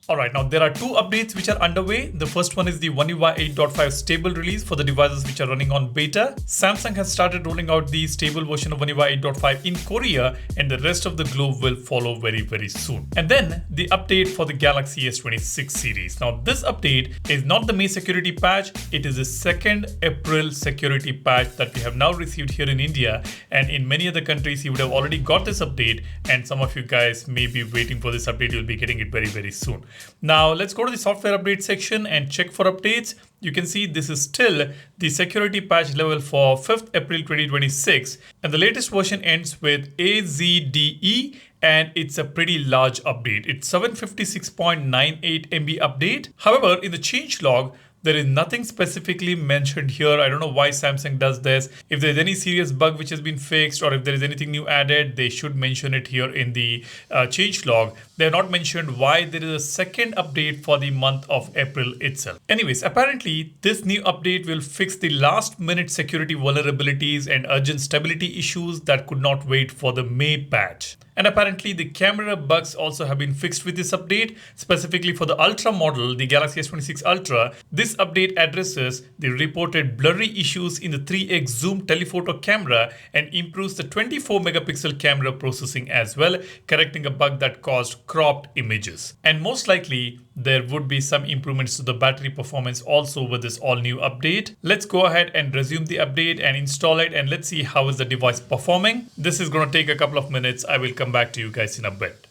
Alright, now there are two updates which are underway. The first one is the One UI 8.5 stable release for the devices which are running on beta. Samsung has started rolling out the stable version of One UI 8.5 in Korea, and the rest of the globe will follow very soon. And then the update for the Galaxy S26 series. Now this update is not the May security patch, it is a 2nd April security patch that we have now received here in India, and in many other countries you would have already got this update, and some of you guys may be waiting for this update. You'll be getting it very soon. Now let's go to the software update section and check for updates. You can see this is still the security patch level for 5th April 2026, and the latest version ends with AZDE, and it's a pretty large update. It's 756.98 MB update. However, in the changelog, there is nothing specifically mentioned here. I don't know why Samsung does this. If there's any serious bug which has been fixed, or if there is anything new added, they should mention it here in the changelog. They have not mentioned why there is a second update for the month of April itself. Anyways, apparently this new update will fix the last minute security vulnerabilities and urgent stability issues that could not wait for the May patch. And apparently the camera bugs also have been fixed with this update. Specifically for the Ultra model, the Galaxy S26 Ultra, this update addresses the reported blurry issues in the 3x zoom telephoto camera and improves the 24 megapixel camera processing as well, correcting a bug that caused cropped images. And most likely there would be some improvements to the battery performance also with this all new update. Let's go ahead and resume the update and install it, and let's see how is the device performing. This is going to take a couple of minutes. I will come back to you guys in a bit.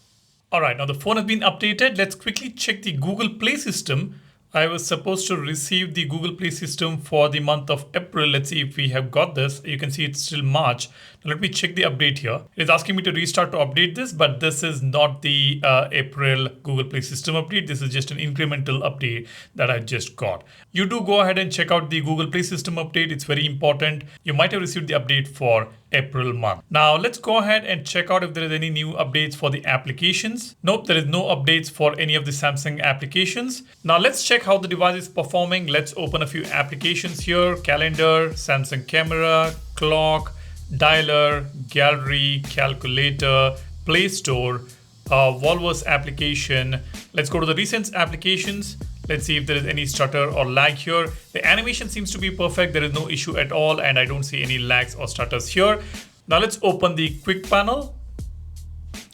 Alright, now the phone has been updated. Let's quickly check the Google Play system. I was supposed to receive the Google Play system for the month of April. Let's see if we have got this. You can see it's still March. Now let me check the update here. It's asking me to restart to update this, but this is not the April Google Play system update. This is just an incremental update that I just got. You do go ahead and check out the Google Play system update. It's very important. You might have received the update for April month. Now let's go ahead and check out if there is any new updates for the applications. Nope, there is no updates for any of the Samsung applications. Now let's check how the device is performing. Let's open a few applications here. Calendar, Samsung camera, clock, dialer, gallery, calculator, Play Store, Volvo's application. Let's go to the recent applications. Let's see if there is any stutter or lag here. The animation seems to be perfect. There is no issue at all, and I don't see any lags or stutters here. Now let's open the quick panel.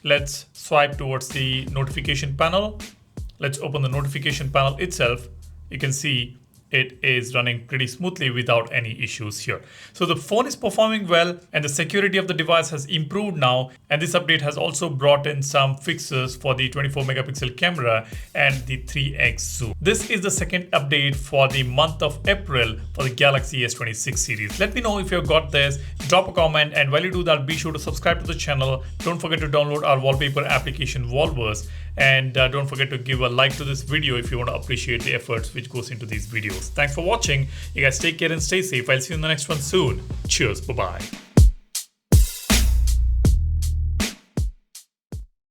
Let's swipe towards the notification panel. Let's open the notification panel itself. You can see it is running pretty smoothly without any issues here. So the phone is performing well, and the security of the device has improved now. And this update has also brought in some fixes for the 24 megapixel camera and the 3x zoom. This is the second update for the month of April for the Galaxy S26 series. Let me know if you have got this. Drop a comment, and while you do that, be sure to subscribe to the channel. Don't forget to download our wallpaper application Volverse, and don't forget to give a like to this video if you want to appreciate the efforts which goes into these videos. Thanks for watching. You guys take care and stay safe. I'll see you in the next one soon. Cheers. Bye-bye.